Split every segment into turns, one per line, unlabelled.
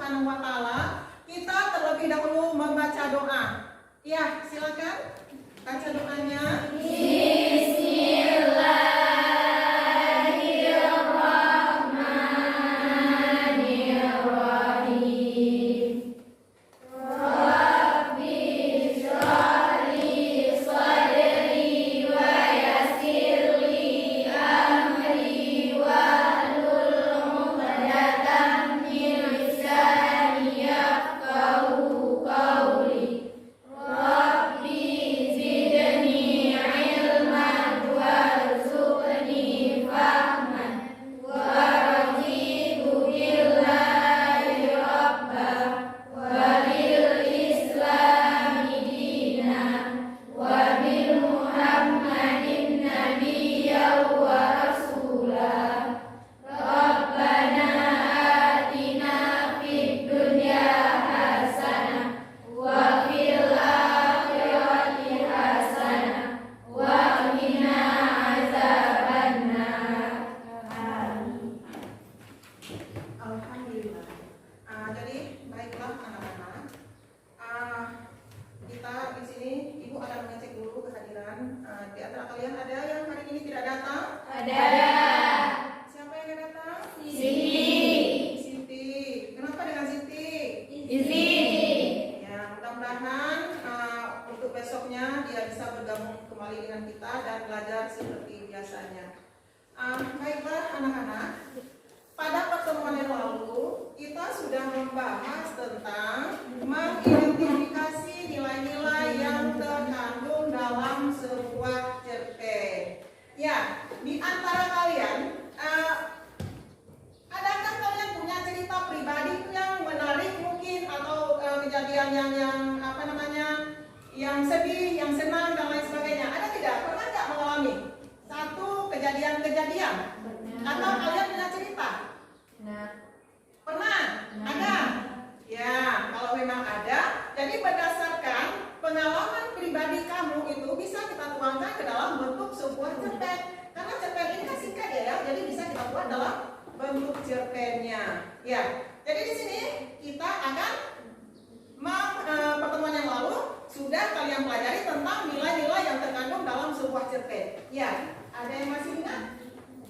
Subhanahu wa Ta'ala, kita terlebih dahulu membaca doa. Ya, silakan baca doanya. Baiklah anak-anak, pada pertemuan yang lalu kita sudah membahas tentang mengidentifikasi nilai-nilai yang terkandung dalam sebuah cerpen. Ya, di antara kalian, adakah kalian punya cerita pribadi yang menarik mungkin atau kejadian yang sedih, yang senang dan lain sebagainya? Ada tidak? Pernah nggak mengalami satu kejadian-kejadian? Atau kalian punya cerita? Pernah? Ada? Ya, kalau memang ada, jadi berdasarkan pengalaman pribadi kamu itu bisa kita tuangkan ke dalam bentuk sebuah cerpen. Karena cerpen ini kan singkat ya, jadi bisa kita buat dalam bentuk cerpennya. Ya, jadi di sini kita akan pertemuan yang lalu sudah kalian pelajari tentang nilai-nilai yang terkandung dalam sebuah cerpen. Ya, ada yang masih ingat?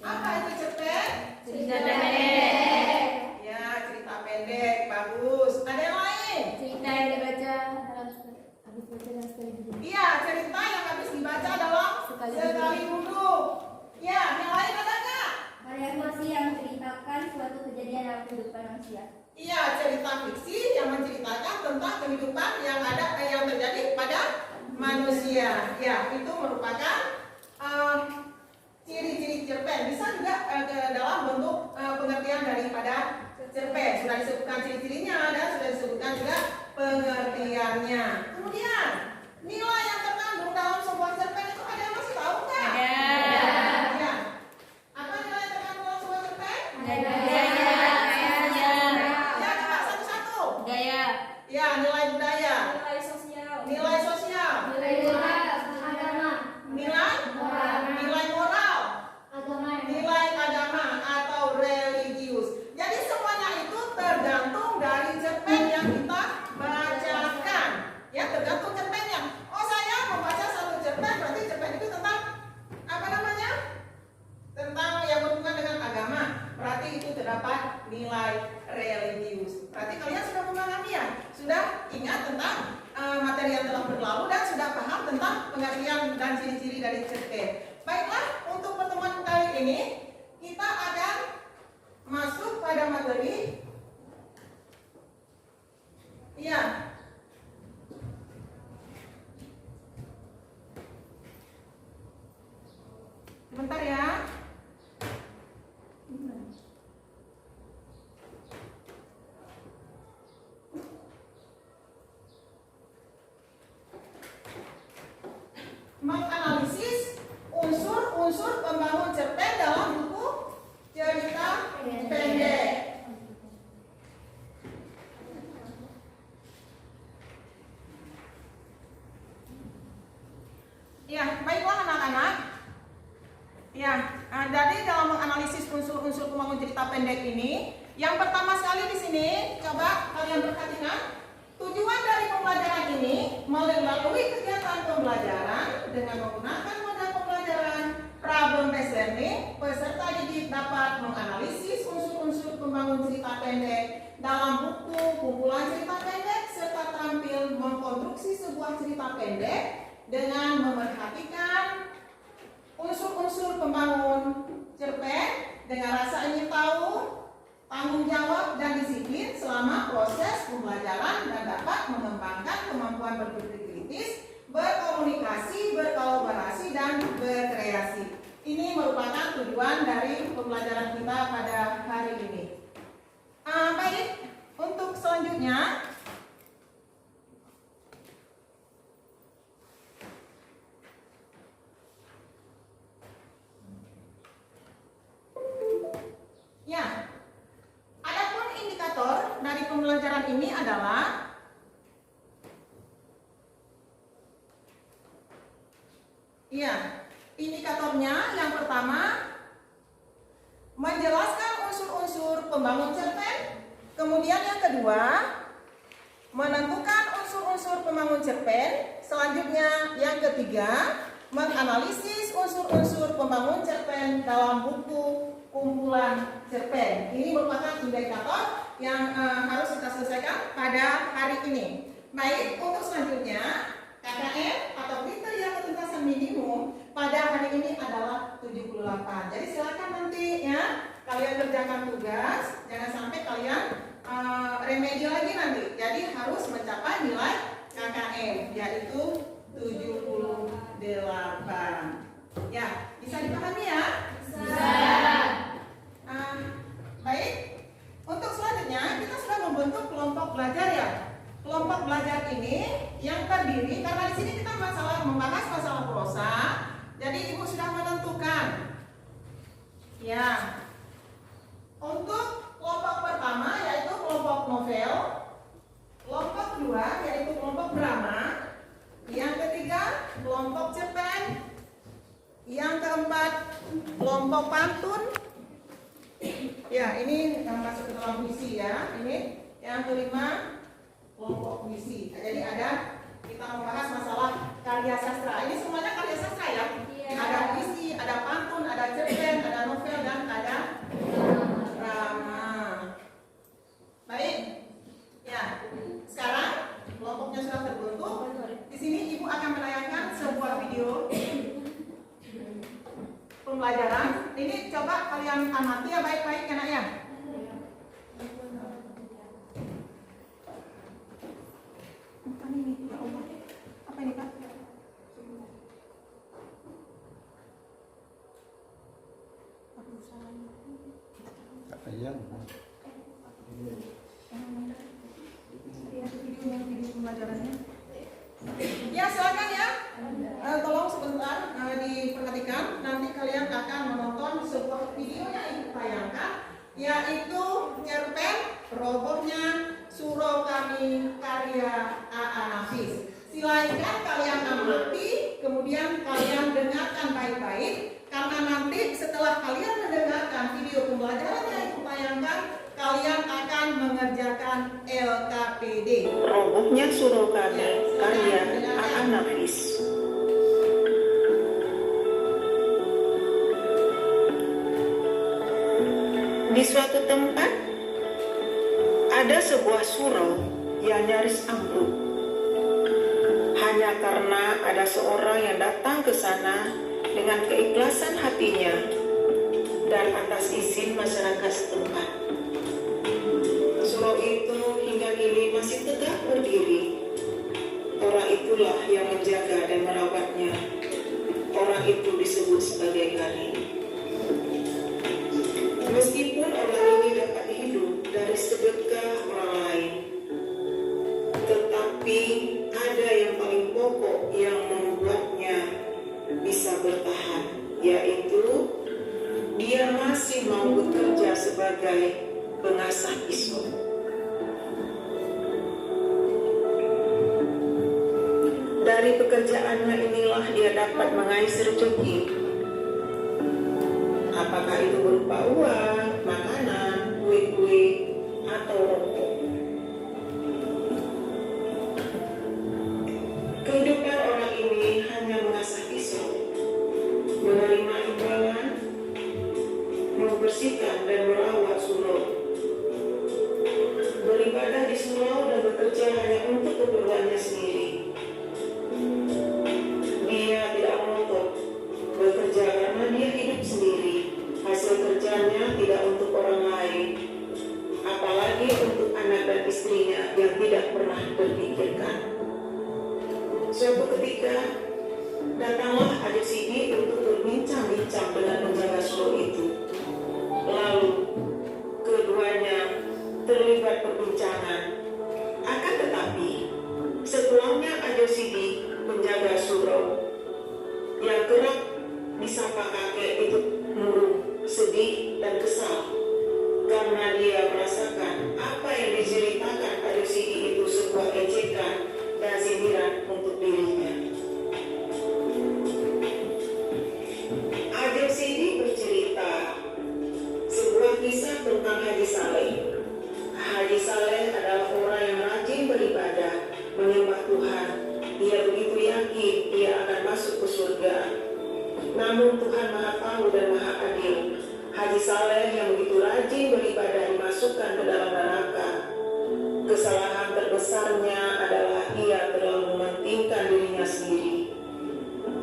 Apa itu cerpen?
Cerita pendek.
Ya, cerita pendek, bagus. Ada yang lain?
Cerita yang dibaca dalam sekali duduk.
Iya, cerita yang habis dibaca dalam sekali duduk. Ya, yang lain ada nggak?
Variasi yang menceritakan suatu kejadian dalam kehidupan manusia.
Iya, cerita fiksi yang menceritakan tentang kehidupan yang terjadi pada manusia. Ya, itu merupakan ciri-ciri cerpen. Bisa juga dalam bentuk pengertian daripada cerpen. Sudah disebutkan ciri-cirinya dan sudah disebutkan juga pengertiannya. Kemudian, nilai yang terkandung dalam sebuah cerpen itu ada yang masih tahu nggak? Ya. Apa nilai yang terkandung dalam sebuah cerpen? Ya, nilai budaya,
Nilai sosial,
nilai sosial,
nilai agama,
nilai moral, nilai agama atau religius. Jadi semuanya itu tergantung dari cerpen yang kita bacakan. Ya, tergantung cerpennya. Oh, saya membaca satu cerpen, berarti cerpen itu tentang apa namanya? Tentang yang berhubungan dengan agama. Berarti itu terdapat nilai religius. Berarti kalian sudah memahami ya? Sudah ingat tentang materi yang telah berlalu dan sudah paham tentang pengertian dan ciri-ciri dari cerpen. Baiklah, untuk pertemuan kali ini kita akan masuk pada materi. Iya. Sebentar ya. Menganalisis unsur-unsur pembangun cerpen dalam buku cerita pendek. Ya, baiklah anak-anak. Ya, jadi dalam menganalisis unsur-unsur pembangun cerita pendek ini, Yang pertama sekali di sini, coba kalian perhatikan. Tujuan dari pembelajaran ini melalui kegiatan pembelajaran dengan menggunakan modal pembelajaran problem based learning, peserta didik dapat menganalisis unsur-unsur pembangun cerita pendek dalam buku, kumpulan cerita pendek, serta tampil mengkonstruksi sebuah cerita pendek dengan memerhatikan unsur-unsur pembangun cerpen dengan rasa ingin tahu, tanggung jawab dan disiplin selama proses pembelajaran dan dapat mengembangkan kemampuan berpikir kritis, berkomunikasi, berkolaborasi dan berkreasi. Ini merupakan tujuan dari pembelajaran kita pada hari ini. Baik, untuk selanjutnya ya. Adapun indikator dari pembelajaran ini adalah indikatornya yang pertama menjelaskan unsur-unsur pembangun cerpen, kemudian yang kedua menentukan unsur-unsur pembangun cerpen, selanjutnya yang ketiga menganalisis unsur-unsur pembangun cerpen dalam buku kumpulan cerpen. Ini merupakan indikator yang harus kita selesaikan pada hari ini. Baik, untuk selanjutnya KKM atau kriteria ketuntasan minimum pada hari ini adalah 78. Jadi silakan nanti ya kalian kerjakan tugas, jangan sampai kalian remedi lagi nanti. Jadi harus mencapai nilai KKM yaitu 78. Ya, bisa dipahami ya?
Bisa.
Baik, untuk selanjutnya kita sudah membentuk kelompok belajar ya. Kelompok belajar ini yang terdiri karena di sini kita membahas masalah prosa. Jadi ibu sudah menentukan. Ya. Untuk kelompok pertama yaitu kelompok novel, kelompok kedua yaitu kelompok drama, yang ketiga kelompok cerpen, yang keempat kelompok pantun. Ya, ini yang masuk ke dalam puisi ya. Ini yang kelima kelompok puisi. Jadi kita membahas masalah karya sastra. Ini semuanya karya sastra ya.
Iya.
Ada puisi, ada pantun, ada cerpen, ada novel dan ada drama. Baik. Ya. Sekarang kelompoknya sudah terbentuk. Di sini ibu akan menayangkan sebuah video pembelajaran. Ini coba kalian amati ya baik-baik ya nak ya. Apa ini? Ya Allah. Apa ini Pak?
Ayam.
Video pembelajarannya. Ya silakan ya. Tolong sebentar diperhatikan. Nanti kalian akan menonton sebuah video yang ibu tayangkan, yaitu cerpen Robohnya Surau Kami karya A.A. Nafis. Silakan kalian amati, kemudian kalian dengarkan baik-baik, karena nanti setelah kalian mendengarkan video pembelajaran yang ibu tayangkan, kalian akan mengerjakan LKPD.
Robohnya Surau Kami karya A.A. Nafis. Di suatu tempat ada sebuah surau yang nyaris ambruk hanya karena ada seorang yang datang ke sana dengan keikhlasan hatinya dan atas izin masyarakat setempat. Surau itu hingga kini masih tegak berdiri. Orang itulah yang menjaga dan merawatnya. Orang itu disebut sebagai Gali. Meskipun orang ini dapat hidup dari sedekah orang lain, tetapi ada yang paling pokok yang membuatnya bisa bertahan, yaitu dia masih mau bekerja sebagai pengasah pisau. Dari pekerjaannya inilah dia dapat mengais rezeki. Apakah itu berupa uang, makanan, kue-kue, atau rokok. Kehidupan orang ini hanya mengasah pisau, menerima imbalan, membersihkan dan merawat surau, beribadah di surau dan bekerja hanya untuk keperluannya sendiri. Dia tidak ngotot bekerja karena dia hidup sendiri. Hasil kerjanya tidak untuk orang lain, apalagi untuk anak dan istrinya yang tidak pernah terpikirkan. Suatu ketika, datanglah Adik Sidi untuk berbincang-bincang dengan penjaga surau itu. Lalu, keduanya terlibat perbincangan. Akan tetapi, sepulangnya Adik Sidi menjaga surau, yang kerap disapa kakek itu murung, sedih dan kesal karena dia merasakan apa yang diceritakan Adik Sidi itu sebuah ejekan dan sindiran untuk dirinya. Adik Sidi bercerita sebuah kisah tentang Haji Saleh. Haji Saleh adalah orang yang rajin beribadah, menyembah Tuhan. Dia begitu yakin dia akan masuk ke surga. Namun Tuhan Maha Tahu dan Maha Adil. Haji Saleh yang begitu rajin beribadah dimasukkan ke dalam neraka. Kesalahan terbesarnya adalah ia terlalu mementingkan dirinya sendiri.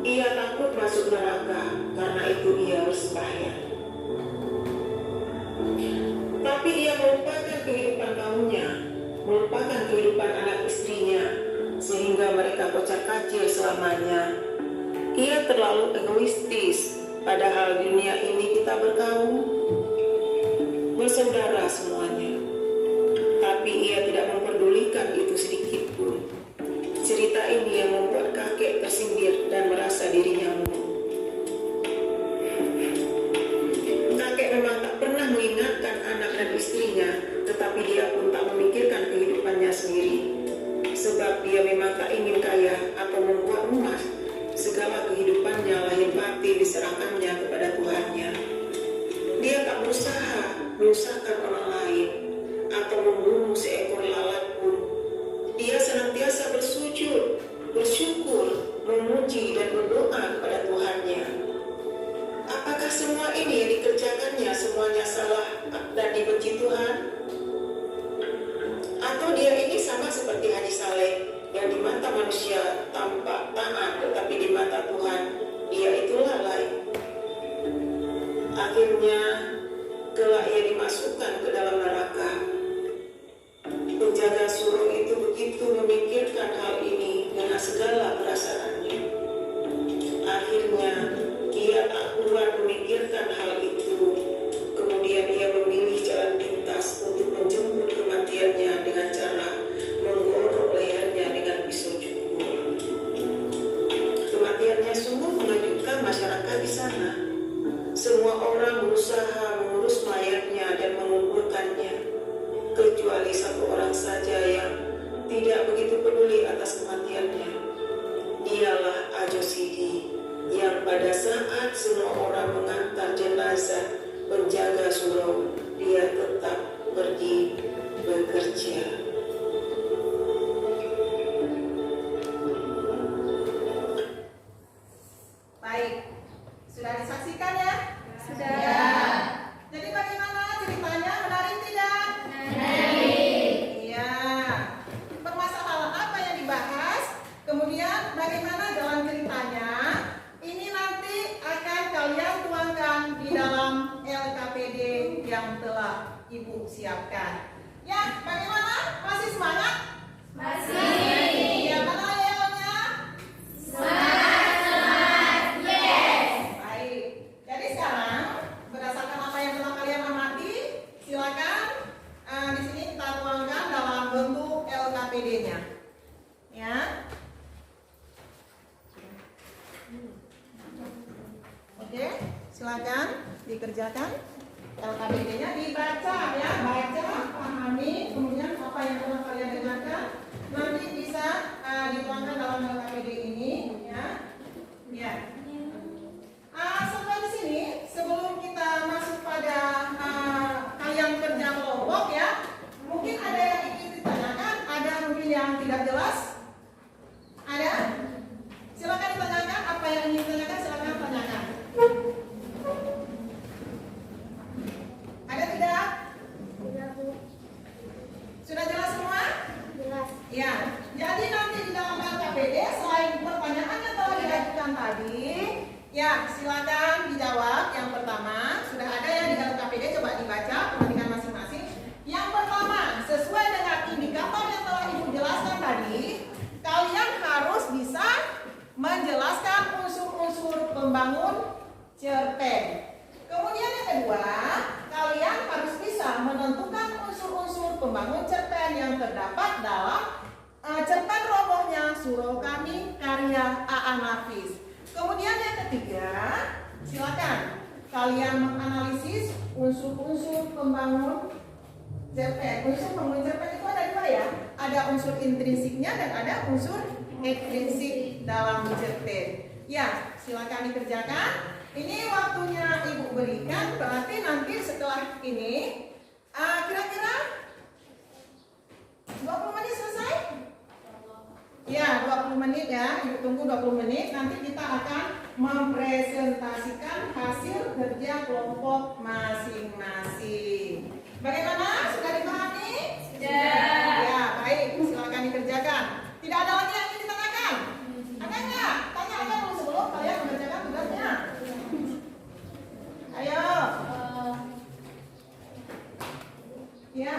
Ia takut masuk neraka, karena itu ia bersembahyang. Tapi ia melupakan kehidupan kaumnya, melupakan kehidupan anak istrinya, sehingga mereka kocar-kacir selamanya. Ia terlalu egoistis, padahal dunia ini kita berkaum, bersaudara semuanya. Tapi ia tidak memperdulikan itu sedikit pun. Cerita ini yang membuat kakek tersindir dan merasa dirinya murung. Kakek memang tak pernah mengingatkan anak dan istrinya, tetapi dia pun tak memikirkan kehidupannya sendiri. Sebab dia memang tak ingin kaya atau membuat rumah. Segala kehidupannya lahir batin diserahkannya kepada Tuhannya. Dia tak berusaha menyusahkan orang lain atau membunuh seekor lalat pun. Dia senantiasa bersujud, bersyukur, memuji dan berdoa kepada Tuhannya. Apakah semua ini yang dikerjakannya semuanya salah dan dibenci Tuhan? Atau dia ini sama seperti Haji Saleh yang di mata manusia tampak taat, tetapi di mata Tuhan dia itu lalai. Akhirnya kelak ia dimasukkan ke dalam neraka. Penjaga surau itu begitu memikirkan hal ini dengan segala perasaannya. Akhirnya ia tak kuat memikirkan hal itu. Kemudian ia memilih jalan pintas untuk menjemput kematiannya dengan cara menggorok lehernya dengan pisau cukur. Kematiannya sungguh mengejutkan masyarakat di sana. Semua orang berusaha mengurus mayatnya dan menguburkannya, kecuali satu orang saja yang tidak begitu peduli atas kematiannya. Dialah Ajo Sidi, yang pada saat semua orang mengantar jenazah penjaga surau, dia tetap pergi bekerja.
Baik, sudah disaksikan ya?
Sudah.
Ya. Jadi bagaimana ceritanya? Menarik tidak?
Menarik.
Iya. Permasalahan apa yang dibahas? Kemudian bagaimana jalan ceritanya? Ini nanti akan kalian tuangkan di dalam LKPD yang telah Ibu siapkan. Ya, bagaimana? Masih semangat?
Masih.
Ya, mana yellow-nya?
Semangat. Yes.
Baik. Jadi sekarang berdasarkan apa yang telah kalian amati, silakan di sini kita tuangkan dalam bentuk LKPD-nya. Ya. Oke, silakan dikerjakan. LKPD-nya dibaca ya, baca, pahami, kemudian apa yang telah kalian dengarkan nanti bisa dituangkan dalam LKPD ini ya. Ya. Sampai di sini sebelum kita masuk pada kalian kerja kelompok ya, silakan dijawab. Yang pertama, sudah ada ya di dalam KPD, coba dibaca, perhatikan masing-masing. Yang pertama, sesuai dengan indikator yang telah Ibu jelaskan tadi, kalian harus bisa menjelaskan unsur-unsur pembangun cerpen. Kemudian yang kedua, kalian harus bisa menentukan unsur-unsur pembangun cerpen yang terdapat dalam cerpen robohnya Surau Kami karya A.A. Nafis. Kemudian yang ketiga, silakan kalian menganalisis unsur-unsur pembangun cerpen. Unsur pembangun cerpen itu ada dua ya, ada unsur intrinsiknya dan ada unsur ekstrinsik dalam cerpen. Ya, silakan dikerjakan. Ini waktunya Ibu berikan, berarti nanti setelah ini kira-kira 20 menit selesai? Ya, 20 menit ya, Ibu tunggu 20 menit. Nanti kita akan mempresentasikan hasil kerja kelompok masing-masing. Bagaimana? Sudah dipahami? Sudah. Ya, baik, silakan dikerjakan. Tidak ada lagi yang ingin ditanyakan? Ada nggak? Tanya aja dulu sebelum kalian mengerjakan tugasnya. Ayo. Ya.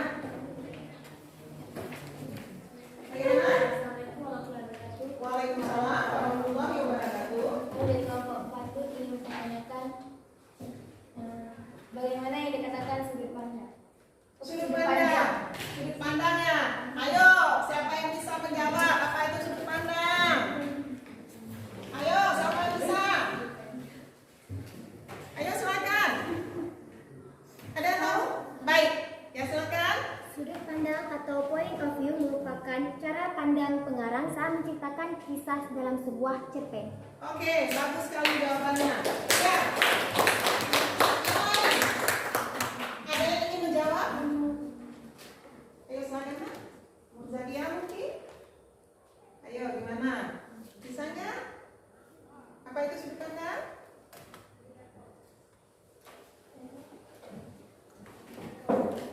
Bagaimana? Waalaikumsalam warahmatullahi wabarakatuh.
Dari kelompok 4 ingin menanyakan bagaimana yang dikatakan sudut pandang.
Sudut pandang. Sudut pandangnya. Ayo, siapa yang bisa menjawab apa itu sudut pandang? Ayo, siapa yang bisa? Ayo silakan. Ada yang tahu? Baik, ya silakan.
Sudut pandang atau point of view merupakan cara pandang pengarang saat menciptakan kisah dalam sebuah cerpen.
Oke, bagus sekali jawabannya. Ya. Ada yang ingin menjawab? Ayo silakan, Pak. Zakia mungkin? Ayo, gimana? Bisa nggak? Apa itu sudut pandang?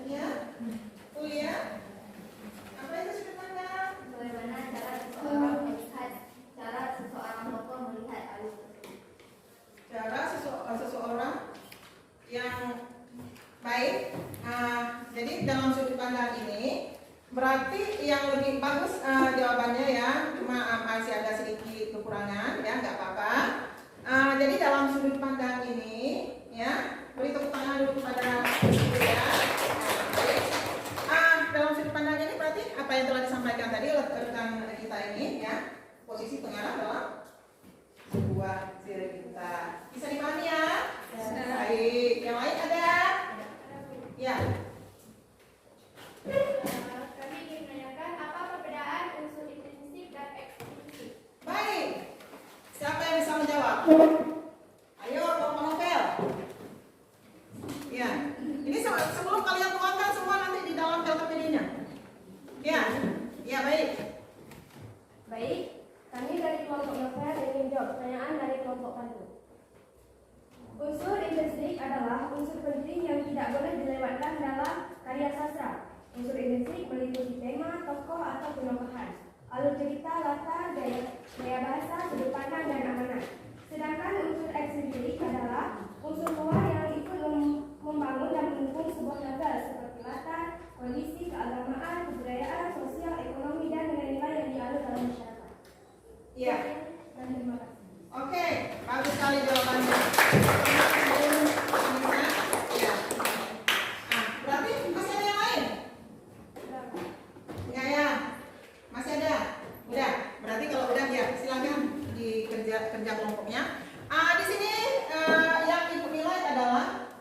Ya, Kuliah. Apa itu sudut pandang?
Bagaimana cara seseorang melihat, cara seseorang tokoh melihat alur tersebut.
Cara seseorang yang baik. Jadi dalam sudut pandang ini berarti yang lebih bagus jawabannya ya, cuma masih ada sedikit kekurangan ya, nggak apa-apa. Jadi dalam sudut pandang ini ya, beri tepuk tangan dulu kepada ibu ya. Dalam sudut pandang ini berarti apa yang telah disampaikan tadi oleh rekan kita ini ya, posisi pengarang dalam sebuah cerita. Bisa dipahami ya? Baik. Yang lain ada? Ya.
Kami ingin menanyakan apa perbedaan unsur intrinsik dan ekstrinsik.
Baik. Siapa yang bisa menjawab? Ayo, kelompok novel. Ya. Ini sebelum kalian tuangkan semua nanti di dalam LKPD-nya. Ya. Ya, baik.
Baik, kami dari kelompok novel ingin menjawab pertanyaan dari kelompok pandu. Unsur intrinsik adalah unsur penting yang tidak boleh dilewatkan dalam karya sastra. Unsur intrinsik meliputi tema, tokoh atau penokohan, alur cerita, latar, gaya bahasa, sudut pandang, dan amanat. Sedangkan unsur ekstrinsik adalah unsur luar yang ikut membangun dan mendukung sebuah novel seperti latar, kondisi, keagamaan, kebudayaan, sosial, ekonomi, dan nilai-nilai yang dialur dalam masyarakat.
Ya.
Dan terima kasih.
Oke, bagus sekali jawabannya. Ya. Berarti masih ada yang lain? Enggak ya? Masih ada? Udah. Berarti kalau udah ya silakan kerja kelompoknya. Di sini yang Ibu nilai adalah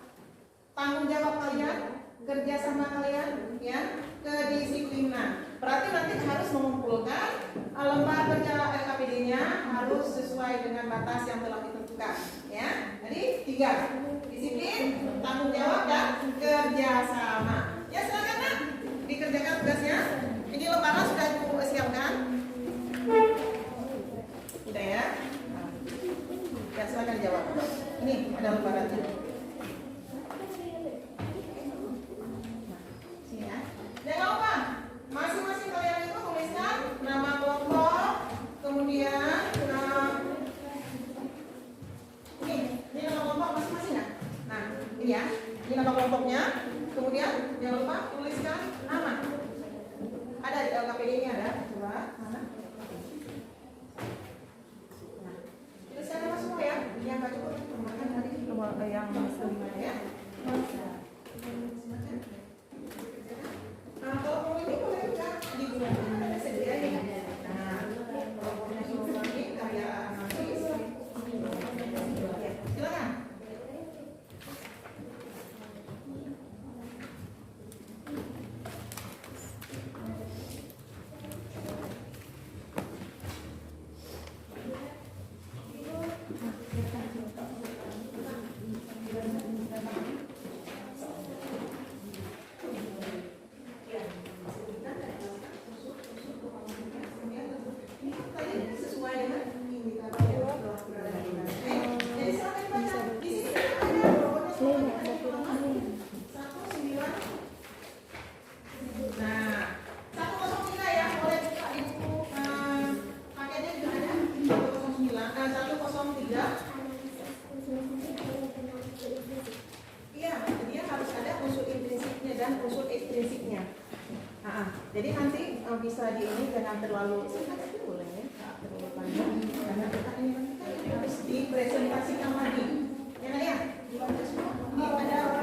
tanggung jawab kalian, kerja sama kalian, ya, kedisiplinan. Berarti nanti harus mengumpulkan lembar kerja LKPD-nya harus sesuai dengan batas yang telah ditentukan, ya. Jadi 3, disiplin, tanggung jawab, dan kerjasama. Ya silakan Nak, dikerjakan tugasnya. Ini lembaran sudah Ibu siapkan. Sudah ya. Ya silakan dijawab. Ini ada lembarannya. Sini ya. Jangan lupa masing-masing kalian itu tuliskan nama kelompok, kemudian ini Jadi nanti bisa di ini jangan terlalu boleh ya, nggak terlalu panjang karena kita ini nanti harus dipresentasikan lagi. Ya nak ya? Dibaca semua. Ini ada ya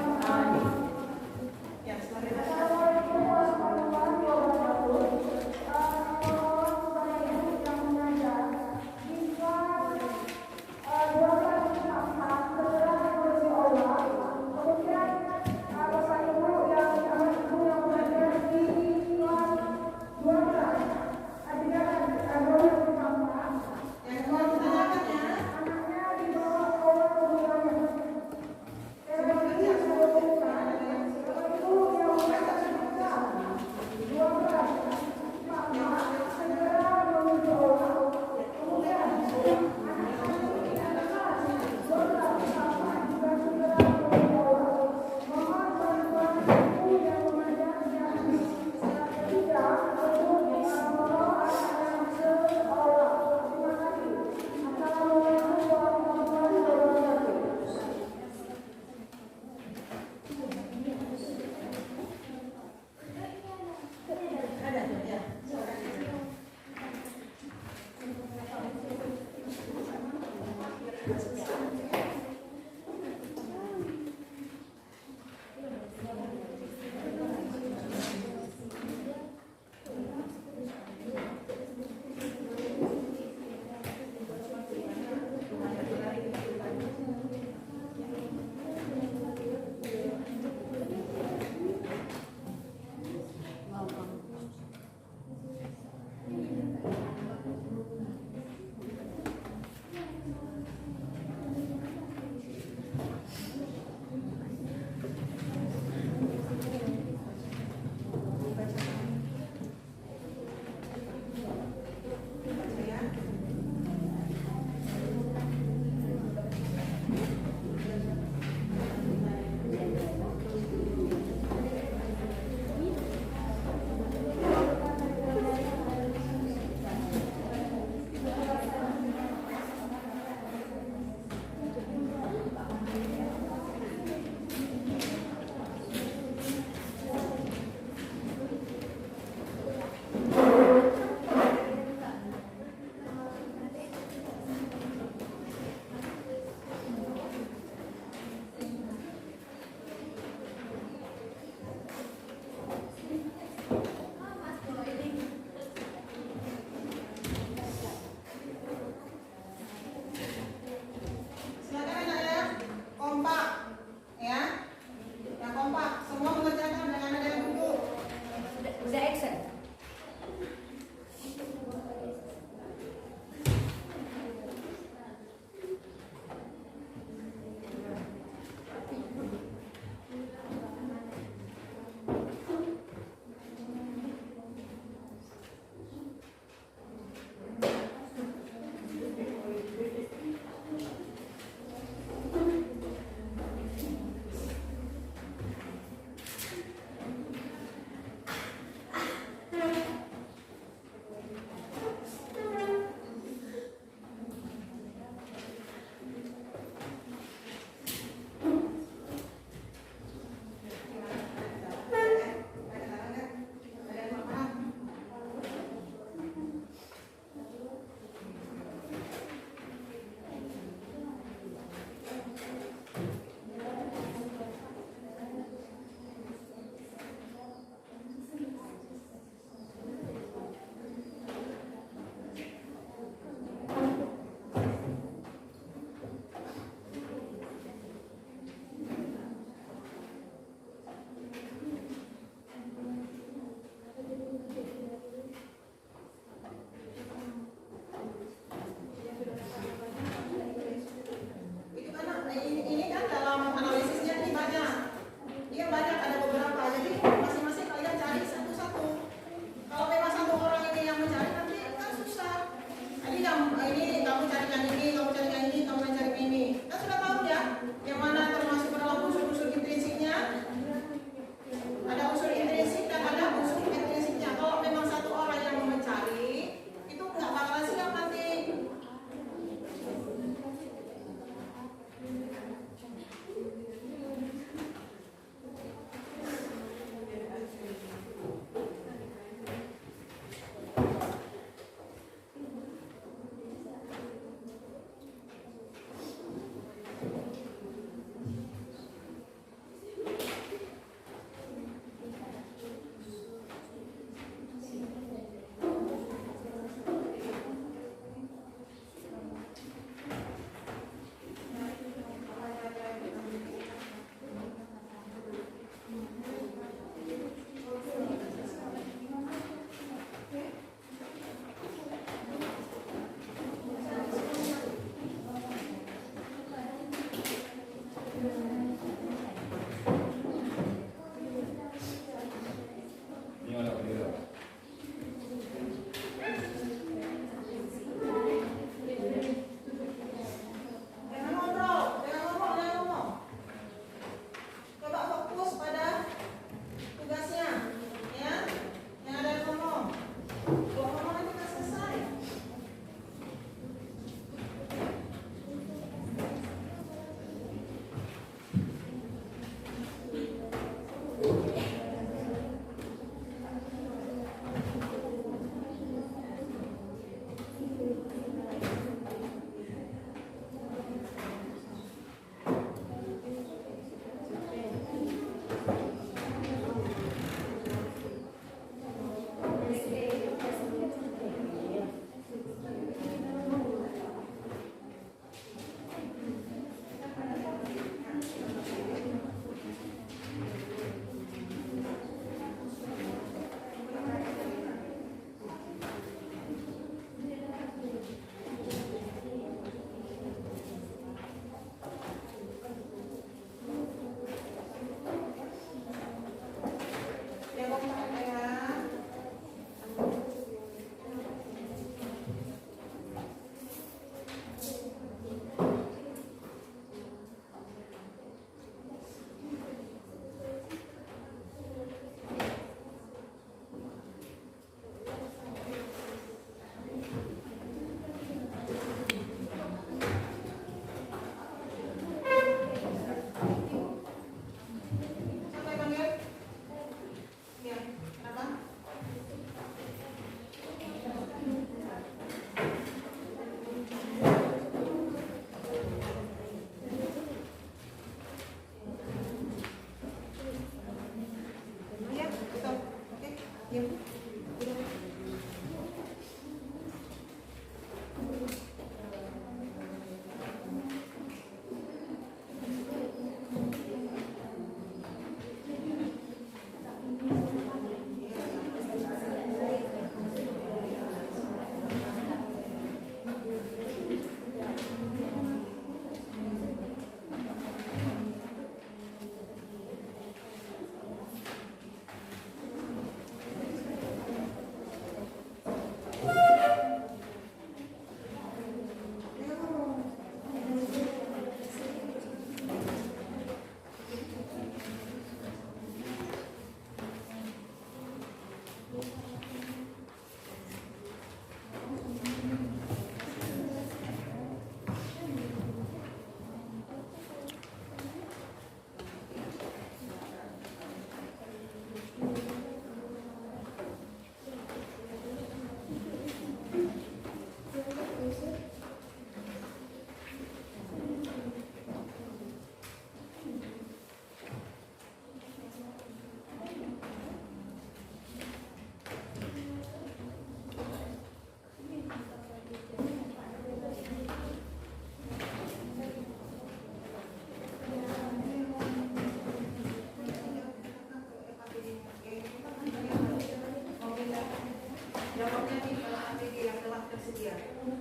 Jawabnya di LKPD yang telah tersedia.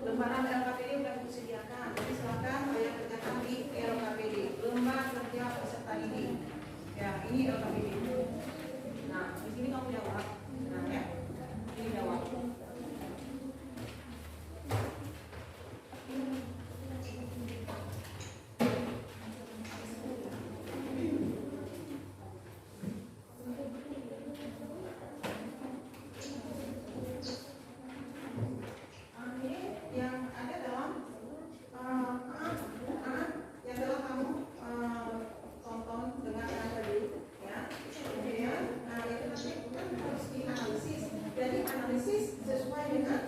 Lembaran LKPD sudah disediakan. Jadi silakan saya kerjakan di LKPD. Lembar kerja peserta didik. Ya, ini LKPD. Nah, di sini kamu jawab. Nah, ya. Ini jawab. Yang ada dalam yang dalam kamu tonton dengan tadi, ya. Kemudian, itu nanti kan harus dianalisis. Jadi analisis sesuai dengan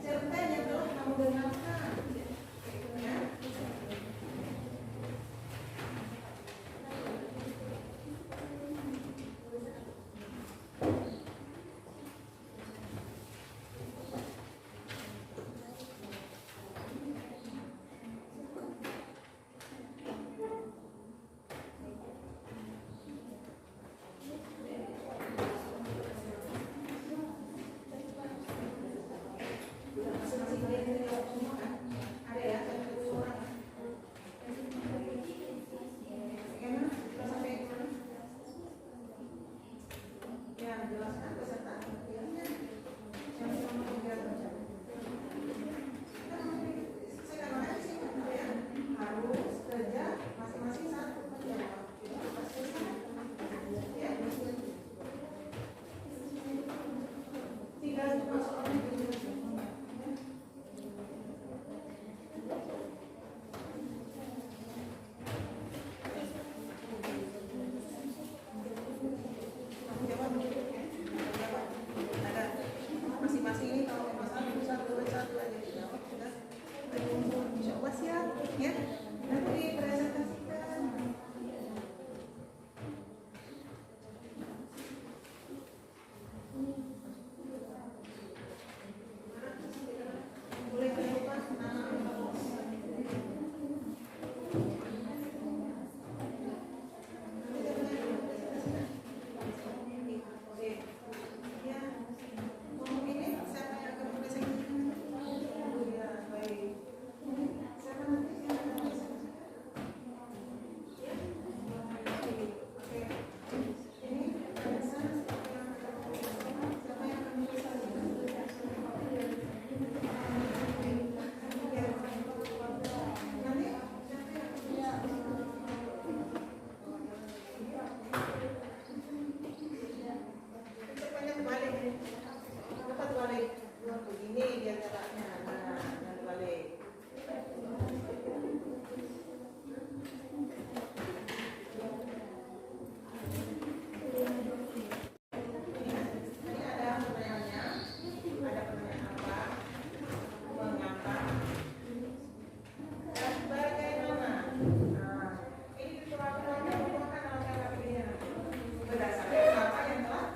cerpen yang telah kamu dengarkan, ya. Masing-masing kalian bisa jawab semua kan? Ada ya, satu orang. Bagaimana? Kita sampai mana? Ya, jelaskan peserta. Yang sama pembelajaran baca. Saya katakan sih, ya, harus kerja masing-masing satu menjawab. Ya, tinggal masuknya di masing-masing ini kalau masalah satu aja dijawab sudah insya Allah siap ya nanti presentasikan. Boleh terlupa begini dia caranya, dan balik. Ini ada pertanyaannya, ada pertanyaan apa, mengapa, dan bagaimana. Nah, ini peraturan yang merupakan LKPD-nya berdasarkan apa yang telah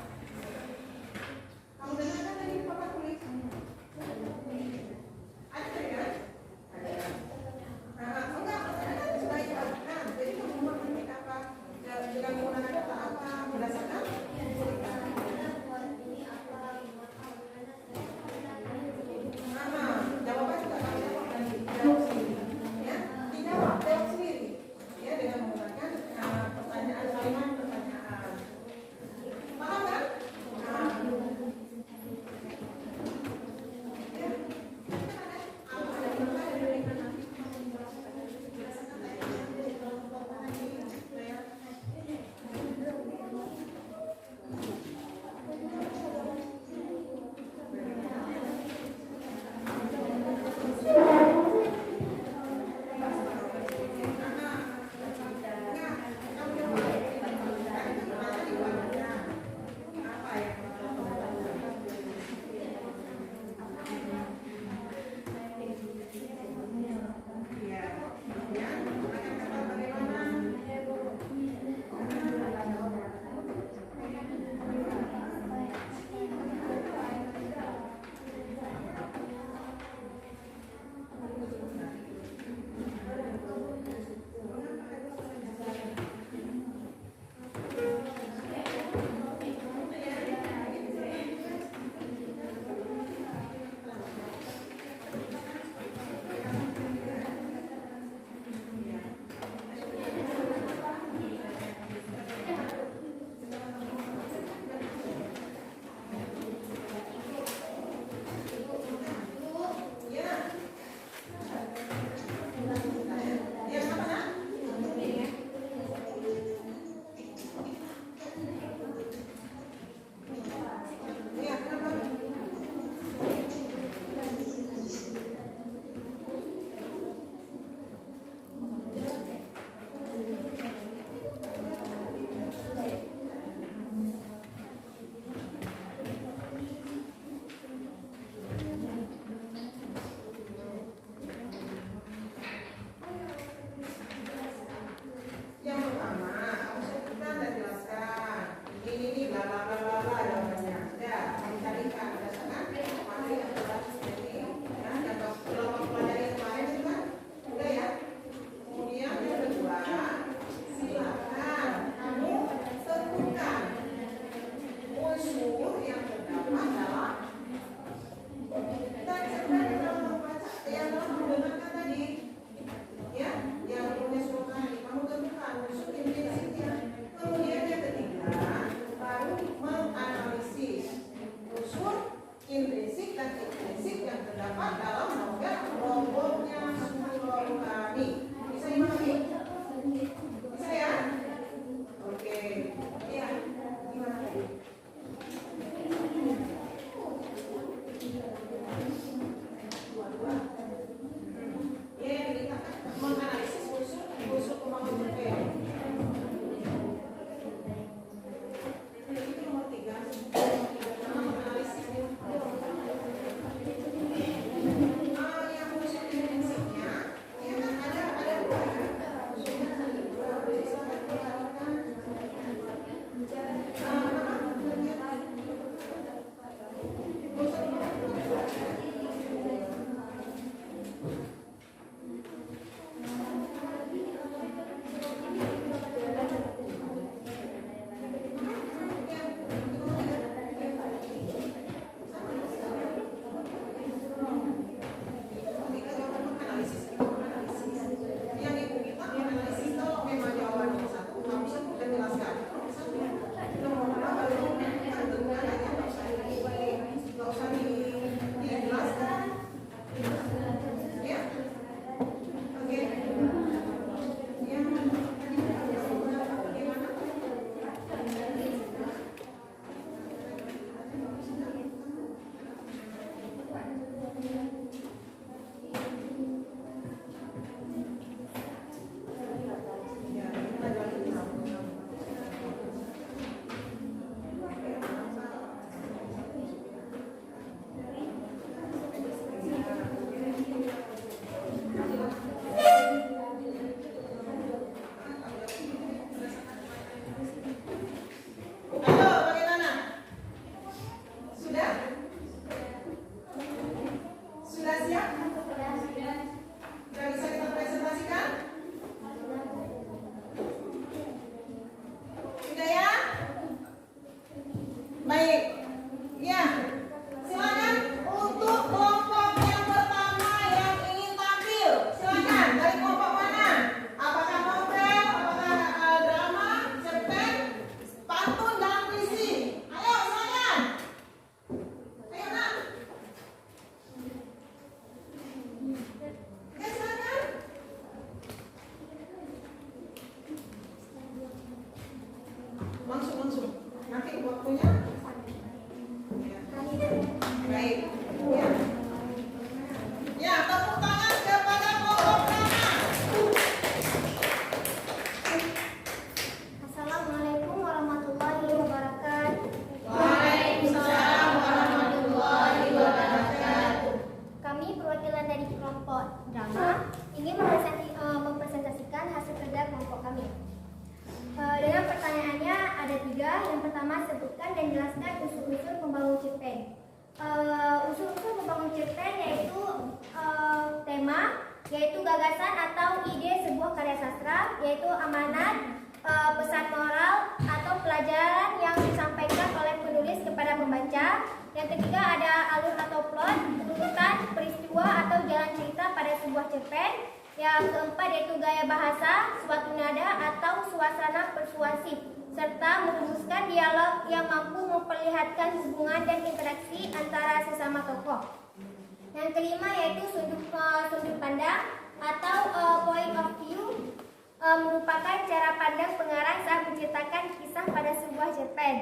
Baik. Ya. Ya, tepuk tangan kepada kelompok pertama.
Assalamualaikum warahmatullahi wabarakatuh.
Waalaikumsalam warahmatullahi wabarakatuh.
Kami perwakilan dari kelompok drama ingin mempresentasikan hasil kerja kelompok kami. Dengan pertanyaannya ada 3. Yang pertama, sebutkan dan jelaskan unsur-unsur pembangun cerpen. Unsur-unsur pembangun cerpen yaitu tema, yaitu gagasan atau ide sebuah karya sastra, yaitu amanat, pesan moral atau pelajaran yang disampaikan oleh penulis kepada pembaca. Yang ketiga ada alur atau plot, urutan peristiwa atau jalan cerita pada sebuah cerpen. Yang keempat yaitu gaya bahasa, suatu nada atau suasana persuasif, serta merumuskan dialog yang mampu memperlihatkan hubungan dan interaksi antara sesama tokoh. Yang kelima yaitu sudut pandang atau point of view, merupakan cara pandang pengarang saat menceritakan kisah pada sebuah cerpen.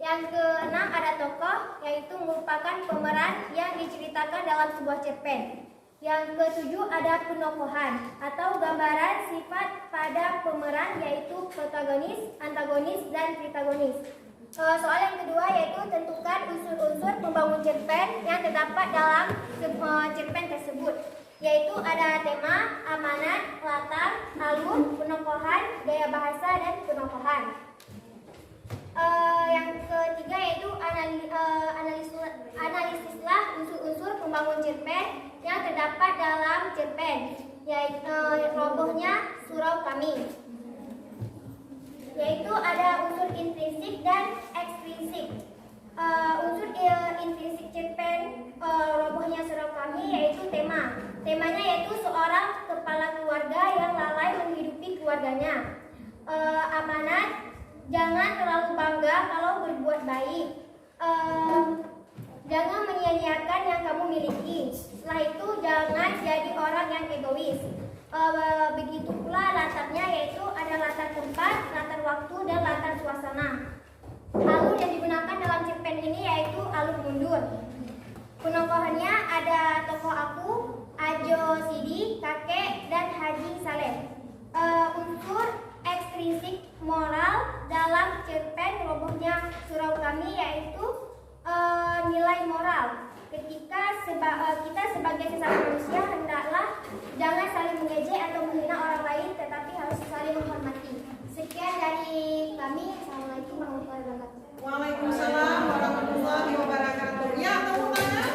Yang keenam ada tokoh, yaitu merupakan pemeran yang diceritakan dalam sebuah cerpen. Yang ketujuh ada penokohan atau gambaran sifat pada pemeran, yaitu protagonis, antagonis, dan protagonis. Soal yang kedua yaitu tentukan unsur-unsur pembangun cerpen yang terdapat dalam cerpen tersebut, yaitu ada tema, amanat, latar, alur, penokohan, gaya bahasa, dan penokohan. Yang ketiga yaitu analisislah unsur-unsur pembangun cerpen yang terdapat dalam cerpen, yaitu robohnya surau kami, yaitu ada unsur intrinsik dan ekstrinsik. Unsur intrinsik cerpen robohnya surau kami yaitu tema. Temanya yaitu seorang kepala keluarga yang lalai menghidupi keluarganya. Amanat, jangan terlalu bangga kalau berbuat baik. Jangan menyia-nyiakan yang kamu miliki. Setelah itu jangan jadi orang yang egois. Begitu pula latarnya, yaitu ada latar tempat, latar waktu, dan latar suasana. Alur yang digunakan dalam cerpen ini yaitu alur mundur. Penokohannya ada tokoh aku, Ajo Sidi, kakek, dan Haji Saleh. Unsur ekstrinsik moral dalam cerpen robohnya surau kami yaitu nilai moral. Ketika kita sebagai sesama manusia hendaklah jangan saling mengejek atau menghina orang lain, tetapi harus saling menghormati. Sekian dari kami. Assalamualaikum warahmatullahi wabarakatuh.
Waalaikumsalam warahmatullahi wabarakatuh. Ya, tepuk tangan.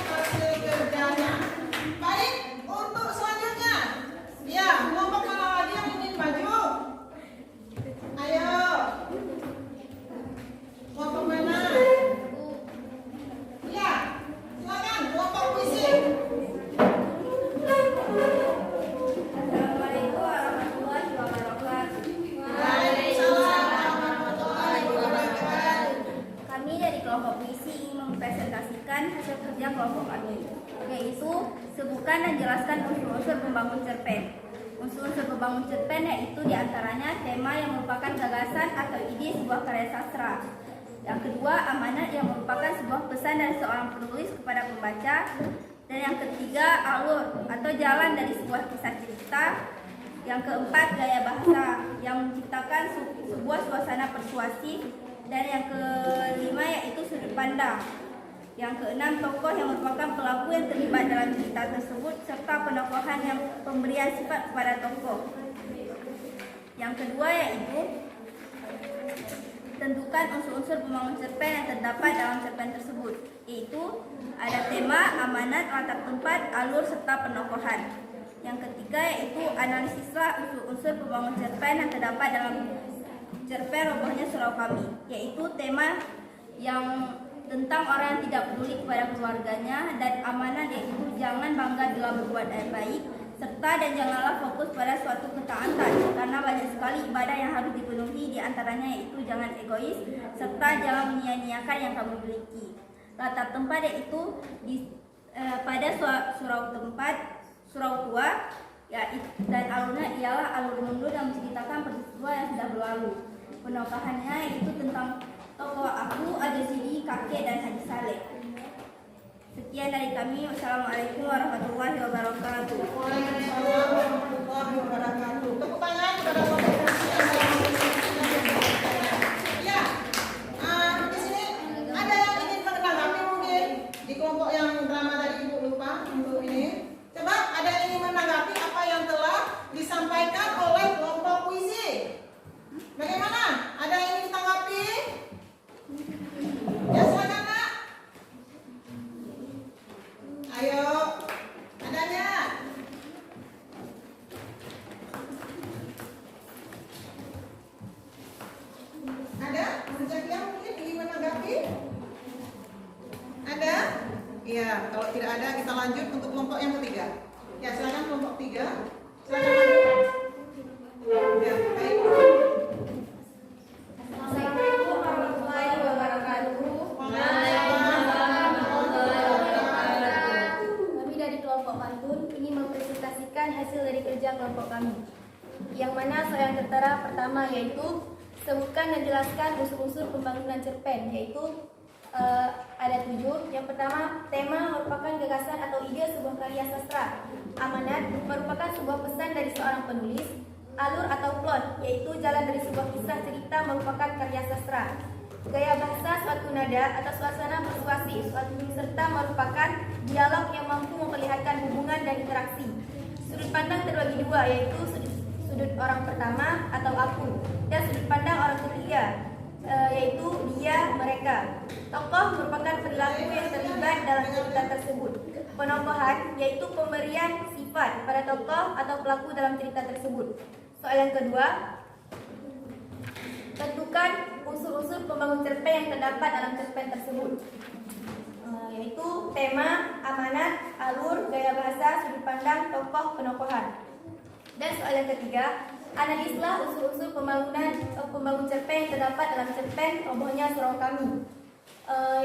Hasil kerjanya. Baik, untuk selanjutnya. Ya, kelompok mana lagi yang ingin maju? Ayo. Kelompok mana? Ya, silakan kelompok puisi.
Assalamualaikum warahmatullahi wabarakatuh.
Waalaikumsalam warahmatullahi wabarakatuh.
Kami dari kelompok puisi ingin mempresentasikan hasil kerja kelompok kami, yaitu sebutkan dan jelaskan unsur-unsur pembangun cerpen. Unsur-unsur pembangun cerpen yaitu diantaranya tema yang merupakan gagasan atau ide sebuah karya sastra. Yang kedua, amanat yang merupakan sebuah pesan dari seorang penulis kepada pembaca. Dan yang ketiga, alur atau jalan dari sebuah kisah cerita. Yang keempat, gaya bahasa yang menciptakan sebuah suasana persuasif. Dan yang kelima yaitu sudut pandang. Yang keenam, tokoh yang merupakan pelaku yang terlibat dalam cerita tersebut, serta penokohan yang pemberian sifat kepada tokoh. Yang kedua yaitu tentukan unsur-unsur pembangun cerpen yang terdapat dalam cerpen tersebut, yaitu ada tema, amanat, latar tempat, alur, serta penokohan. Yang ketiga yaitu analisislah unsur-unsur pembangun cerpen yang terdapat dalam cerpen robohnya surau kami, yaitu tema yang tentang orang yang tidak peduli kepada keluarganya, dan amanat yaitu jangan bangga bila berbuat baik, serta dan janganlah fokus pada suatu ketaatan, karena banyak sekali ibadah yang harus dipenuhi, diantaranya yaitu jangan egois, serta jangan menyia-nyiakan yang kamu miliki. Latar tempat yaitu pada surau tua, ya, dan alurnya ialah alur mundur yang menceritakan peristiwa yang sudah berlalu. Penokohannya yaitu tentang tokoh aku, Ajo kakek dan Haji Saleh. Sekian dari kami. Wassalamualaikum warahmatullahi wabarakatuh.
Waalaikumsalam warahmatullahi wabarakatuh. Tepuk tangan kepada kelompok ya. Di sini ada yang ingin menanggapi mungkin di kelompok yang drama tadi Ibu lupa untuk ini. Coba ada yang ingin menanggapi apa yang telah disampaikan oleh kelompok puisi. Bagaimana? Ada yang ingin ditanggapi? Ya silakan Nak. Ayo, adanya. Ada? Zakia mungkin ingin menanggapi? Ada? Iya, kalau tidak ada kita lanjut untuk kelompok yang ketiga. Ya, silakan kelompok 3. Silakan lanjut. Ya, baik.
Assalamualaikum warahmatullahi wabarakatuh. Kami dari kelompok Pantun ingin mempresentasikan hasil dari kerja kelompok kami. Yang mana soal yang tertera pertama yaitu sebutkan dan jelaskan unsur-unsur pembangunan cerpen, yaitu ada 7. Yang pertama, tema merupakan gagasan atau ide sebuah karya sastra. Amanat merupakan sebuah pesan dari seorang penulis. Alur atau plot, yaitu jalan dari sebuah kisah cerita merupakan karya sastra. Gaya bahasa suatu nada atau suasana persuasi suatu serta merupakan dialog yang mampu memperlihatkan hubungan dan interaksi. Sudut pandang terbagi 2, yaitu sudut orang pertama atau aku dan sudut pandang orang ketiga, yaitu dia, mereka. Tokoh merupakan perilaku yang terlibat dalam cerita tersebut. Penokohan yaitu pemberian sifat pada tokoh atau pelaku dalam cerita tersebut. Soal yang kedua, tentukan unsur-unsur pembangun cerpen yang terdapat dalam cerpen tersebut, yaitu tema, amanat, alur, gaya bahasa, sudut pandang, tokoh, penokohan. Dan soal yang ketiga, analislah unsur-unsur pembangun cerpen yang terdapat dalam cerpen Robohnya Surau Kami,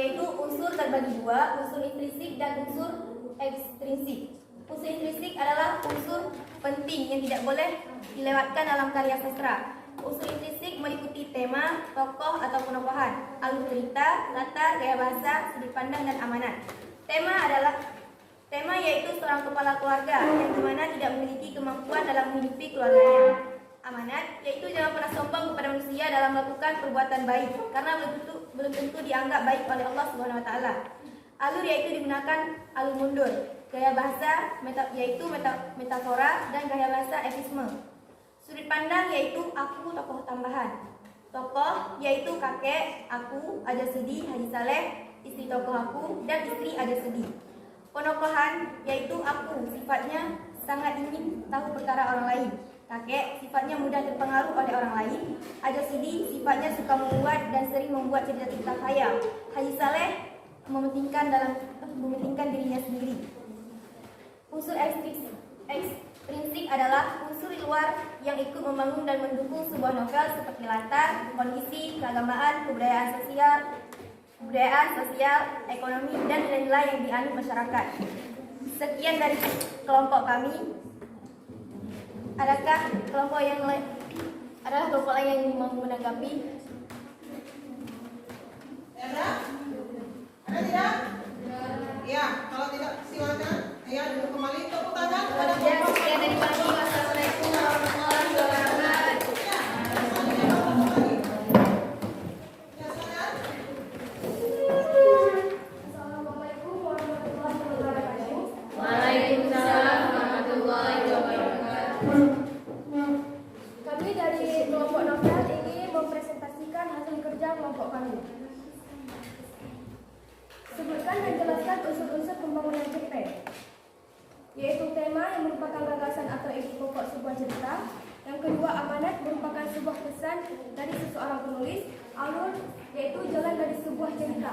yaitu unsur terbagi 2, unsur intrinsik dan unsur ekstrinsik. Unsur intrinsik adalah unsur penting yang tidak boleh dilewatkan dalam karya sastra. Unsur intrinsik meliputi tema, tokoh atau penokohan, alur cerita, latar, gaya bahasa, sudut pandang, dan amanat. Tema yaitu seorang kepala keluarga yang dimana tidak memiliki kemampuan dalam menghidupi keluarganya. Amanat yaitu jangan pernah sombong kepada manusia dalam melakukan perbuatan baik, karena belum tentu dianggap baik oleh Allah Subhanahu Wa Taala. Alur yaitu digunakan alur mundur. Gaya bahasa yaitu metafora dan gaya bahasa efisme. Sudut pandang yaitu aku, tokoh tambahan. Tokoh yaitu kakek, aku, Aja Sedi, Haji Saleh, istri tokoh aku, dan istri Aja Sedi. Penokohan yaitu aku, sifatnya sangat ingin tahu perkara orang lain. Kakek sifatnya mudah terpengaruh oleh orang lain. Aja Sedi sifatnya suka membuat dan sering membuat cerita-cerita khayal. Haji Saleh mementingkan dirinya sendiri. Unsur ekstrinsik adalah unsur luar yang ikut membangun dan mendukung sebuah novel seperti latar, kondisi, keagamaan, kebudayaan sosial, ekonomi, dan nilai-nilai yang dianut masyarakat. Sekian dari kelompok kami. Adakah kelompok yang lain yang mau menanggapi?
Ada? Ada tidak? Ya, kalau tidak silakan. Ya, duduk kembali. Tepuk tangan kepada kelompok.
Sekian dari kami. Wassalamualaikum warahmatullahi wabarakatuh.
Ya, silakan.
Assalamualaikum warahmatullahi wabarakatuh.
Waalaikumsalam warahmatullahi wabarakatuh.
Kami dari kelompok novel ingin mempresentasikan hasil kerja kelompok kami. Sebutkan dan jelaskan unsur-unsur pembangunan cerpen, yaitu tema yang merupakan gagasan atau ide pokok sebuah cerita. Yang kedua, amanat merupakan sebuah pesan dari seseorang penulis. Alur yaitu jalan dari sebuah cerita.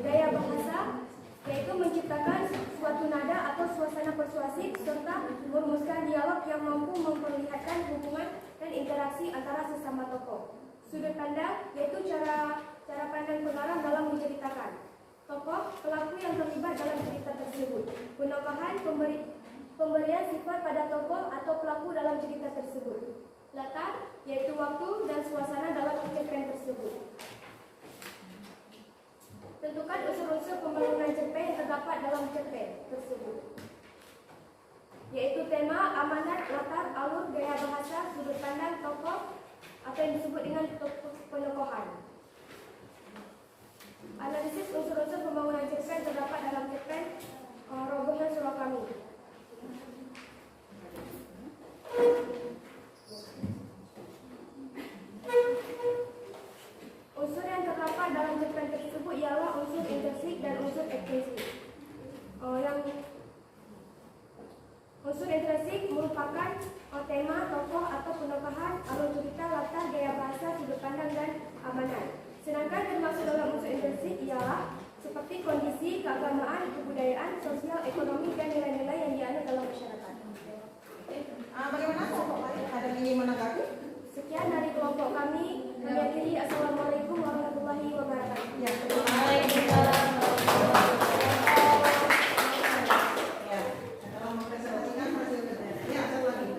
Gaya bahasa yaitu menciptakan suatu nada atau suasana persuasif serta merumuskan dialog yang mampu memperlihatkan hubungan dan interaksi antara sesama tokoh. Sudut pandang yaitu cara pandang pengarang dalam menceritakan. Tokoh, pelaku yang terlibat dalam cerita tersebut. Penokohan, pemberian sifat pada tokoh atau pelaku dalam cerita tersebut. Latar, yaitu waktu dan suasana dalam cerpen tersebut. tersebut, yaitu tema, amanat, latar, alur, gaya bahasa, sudut pandang, tokoh, atau yang disebut dengan penokohan. Analisis unsur-unsur pembangunan cerpen terdapat dalam cerpen Robohnya Surau Kami. Unsur yang terdapat dalam cerpen tersebut ialah unsur intrinsik dan unsur ekstrinsik. Unsur intrinsik merupakan tema, tokoh atau penokohan, alur cerita, latar, gaya bahasa, sudut pandang, dan amanat. Sedangkan termasuk dalam unsur intrinsik ialah seperti kondisi, keagamaan, kebudayaan, sosial, ekonomi, dan nilai-nilai yang dianut dalam masyarakat.
Bagaimana kelompok lain? Ada yang ingin menanggapi?
Sekian dari kelompok kami. Kami akhiri. Assalamualaikum warahmatullahi wabarakatuh.
Ya,
Waalaikumsalam.
ya. Kalau mempresentasikan hasil kerja. Ya, satu lagi.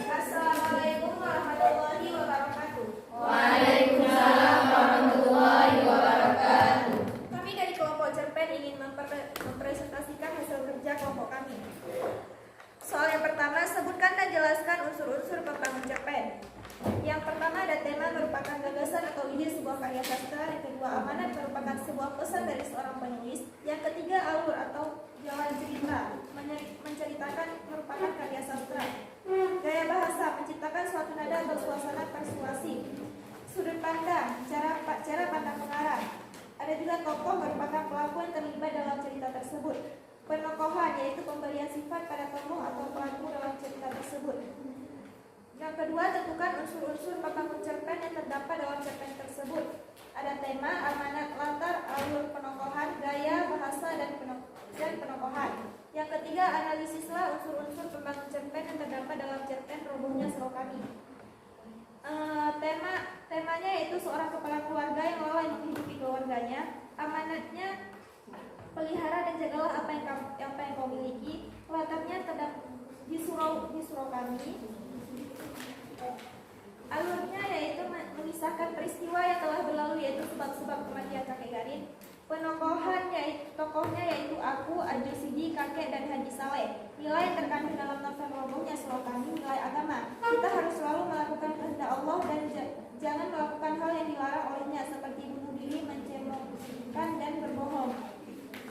Assalamualaikum warahmatullahi wabarakatuh.
Waalaikumsalam warahmatullahi wabarakatuh.
Kami dari kelompok cerpen ingin mempresentasikan hasil kerja kelompok kami. Soal yang pertama, sebutkan dan jelaskan unsur-unsur pembangun cerpen. Yang pertama ada tema merupakan gagasan atau ide sebuah karya sastra. Yang kedua, amanat merupakan sebuah pesan dari seorang penulis. Yang ketiga, alur atau jalan cerita menceritakan merupakan karya sastra. Gaya bahasa menciptakan suatu nada atau suasana persuasif. Sudut pandang, cara pandang pengarang. Ada juga tokoh merupakan pelaku yang terlibat dalam cerita tersebut. Penokohan yaitu pemberian sifat pada tokoh atau pelaku dalam cerita tersebut. Yang kedua, tentukan unsur-unsur pembangun cerpen yang terdapat dalam cerpen tersebut. Ada tema, amanat, latar, alur, penokohan, gaya, bahasa, dan penokohan. Yang ketiga, analisislah unsur-unsur pembangun cerpen yang terdapat dalam cerpen Robohnya Surau Kami. Temanya yaitu seorang kepala keluarga yang lalai menghidupi keluarganya. Amanatnya, pelihara dan jagalah apa yang kau miliki. Latarnya terdapat di surau Kami. Alurnya yaitu mengisahkan peristiwa yang telah berlalu, yaitu sebab-sebab kematian kakek Garin. Penokohan yaitu tokohnya yaitu aku, Aju Sidi, kakek, dan Haji Saleh. Nilai yang terkandung dalam novel Robohnya Surau Kami, nilai agama. Kita harus selalu melakukan kehendak Allah dan jangan melakukan hal yang dilarang olehnya, seperti bunuh diri, mencemoohkan, dan berbohong.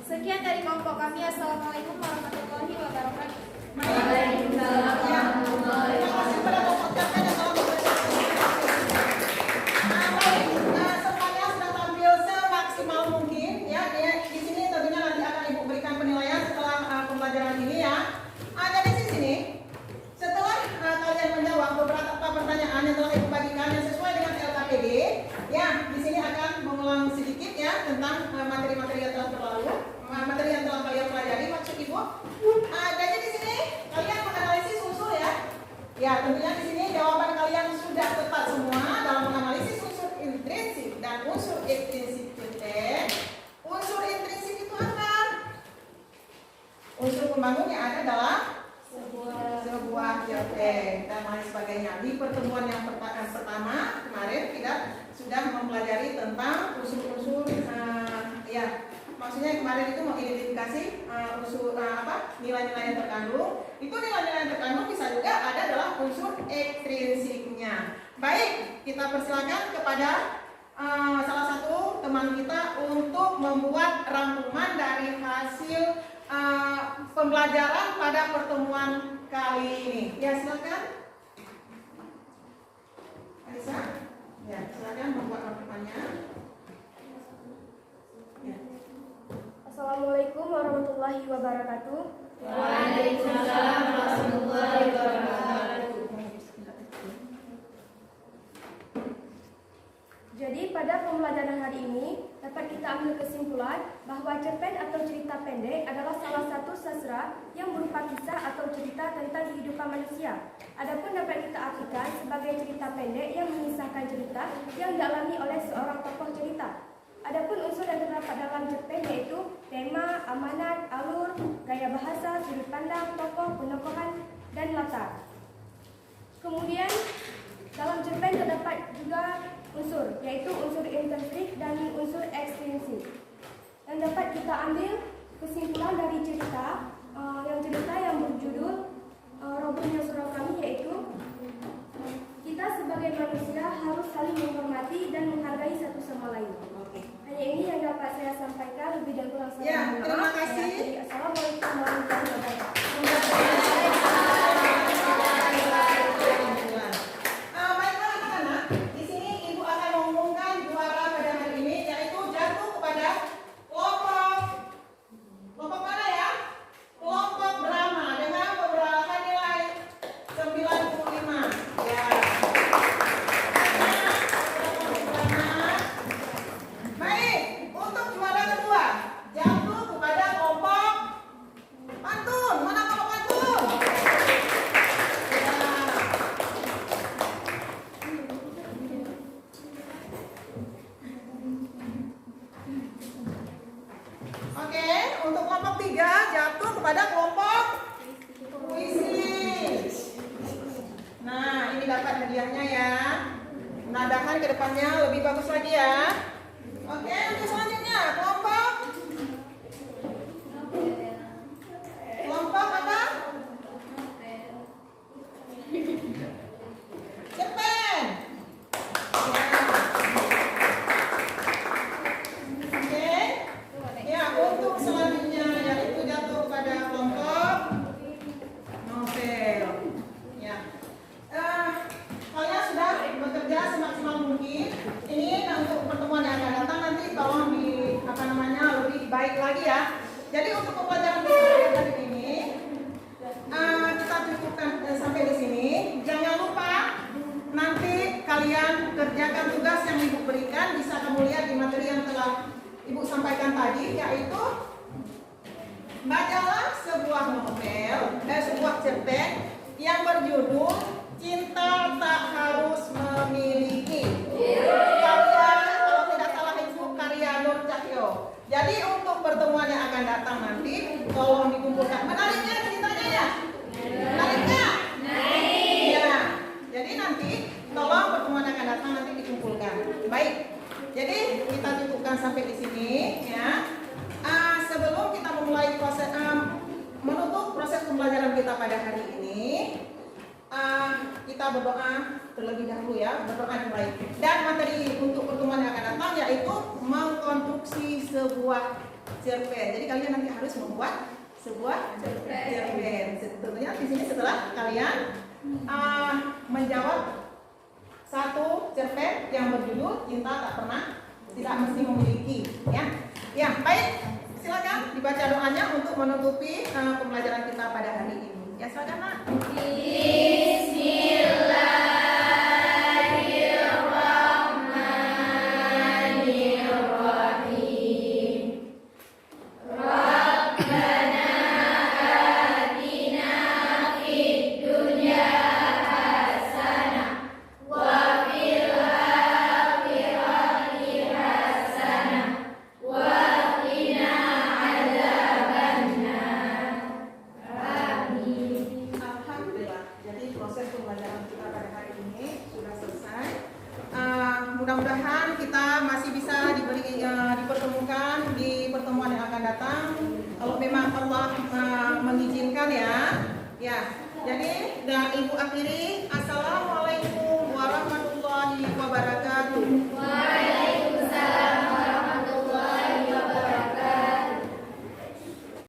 Sekian dari kelompok kami. Assalamualaikum warahmatullahi wabarakatuh.
Waalaikumsalam warahmatullahi
Terima kasih kepada kelompok cerpen yang telah mempresentasikan. Semuanya sudah tampil semaksimal mungkin ya. Di sini tentunya nanti akan Ibu berikan penilaian setelah pembelajaran ini ya. Jadi di sini setelah kalian menjawab beberapa pertanyaan yang telah Ibu bagikan yang sesuai dengan LKPD, ya di sini akan mengulang sedikit ya tentang materi-materi yang telah berlalu, materi yang telah kalian pelajari. Maksud Ibu, jadi di sini kalian menganalisis unsur ya. Ya tentunya di sini jawaban kalian sudah tepat semua dalam menganalisis unsur intrinsik dan unsur ekstrinsik cerpen. Unsur intrinsik itu apa? Unsur pembangunnya ada dalam sebuah cerpen dan lain sebagainya. Di pertemuan yang pertama kemarin kita sudah mempelajari tentang unsur-unsur ya. Maksudnya kemarin itu mengidentifikasi unsur nilai-nilai yang terkandung. Itu nilai-nilai yang terkandung bisa juga ada dalam unsur ekstrinsiknya. Baik, kita persilakan kepada salah satu teman kita untuk membuat rangkuman dari hasil pembelajaran pada pertemuan kali ini. Ya, silakan. Alisa? Ya, silakan membuat rangkumannya. Ya.
Assalamualaikum warahmatullahi wabarakatuh.
Waalaikumsalam warahmatullahi wabarakatuh.
Jadi pada pembelajaran hari ini dapat kita ambil kesimpulan bahwa cerpen atau cerita pendek adalah salah satu sastra yang berupa kisah atau cerita tentang kehidupan manusia. Adapun dapat kita artikan sebagai cerita pendek yang mengisahkan cerita yang dialami oleh seorang tokoh cerita. Adapun unsur yang terdapat dalam cerpen yaitu tema, amanat, alur, gaya bahasa, sudut pandang, tokoh, penokohan, dan latar. Kemudian dalam cerpen terdapat juga unsur, yaitu unsur intrinsik dan unsur ekstrinsik. yang dapat kita ambil kesimpulan dari cerita yang berjudul robohnya surau kami, yaitu kita sebagai manusia harus saling menghormati dan menghargai satu sama lain. Hanya ini yang dapat saya sampaikan. Lebih dan kurang saya
Ya,
mohon
terima
maaf.
kasih.
Assalamualaikum warahmatullahi wabarakatuh.
Baiklah anak-anak, di sini Ibu akan mengumumkan juara pada hari ini, yaitu jatuh kepada kelompok mana ya? Kelompok drama dengan beberapa nilai 95. Ya. Baik, untuk juara kedua jatuh kepada kelompok pantun. Mana kelompok pantun? Ya. Oke, untuk kelompok 3 jatuh kepada kelompok puisi. Nah, ini dapat hadiahnya ya. Nadakan ke depannya lebih bagus lagi ya. Oke, untuk selanjutnya kelompok apa? Cerpen. Oke. Ya, untuk selanjutnya yaitu jatuh pada kelompok novel. Ya. Kalian sudah bekerja semaksimal mungkin. Ini untuk pertemuan yang akan datang nanti tolong lebih baik lagi ya. Jadi untuk pembelajaran kita hari ini kita cukupkan sampai di sini. Jangan lupa nanti kalian kerjakan tugas yang Ibu berikan, bisa kamu lihat di materi yang telah Ibu sampaikan tadi, yaitu bacalah sebuah novel, sebuah cerpen yang berjudul Cinta Tak Harus Memiliki. Kalian kalau tidak salah itu karya Nur Cahyo. Jadi untuk pertemuan yang akan datang nanti tolong dikumpulkan. Menariknya ceritanya ya? Menariknya? Ya. Jadi nanti tolong pertemuan yang akan datang nanti dikumpulkan. Baik. Jadi kita cukupkan sampai di sini ya. Sebelum kita memulai proses menutup proses pembelajaran kita pada hari ini, kita berdoa terlebih dahulu ya, berdoa yang baik. Dan materi untuk pertemuan yang akan datang yaitu mengkonstruksi sebuah cerpen. Jadi kalian nanti harus membuat sebuah cerpen. Tentunya di sini setelah kalian menjawab satu cerpen yang berjudul Cinta Tidak Mesti Memiliki ya. Ya, baik. Silakan dibaca doanya untuk menutupi pembelajaran kita pada hari ini. Ya, silakan Nak. Alhamdulillah. Jadi proses pembelajaran kita pada hari ini sudah selesai. Mudah-mudahan kita masih bisa dipertemukan di pertemuan yang akan datang. Kalau memang Allah mengizinkan ya. Ya. Jadi Ibu akhiri. Assalamualaikum warahmatullahi wabarakatuh.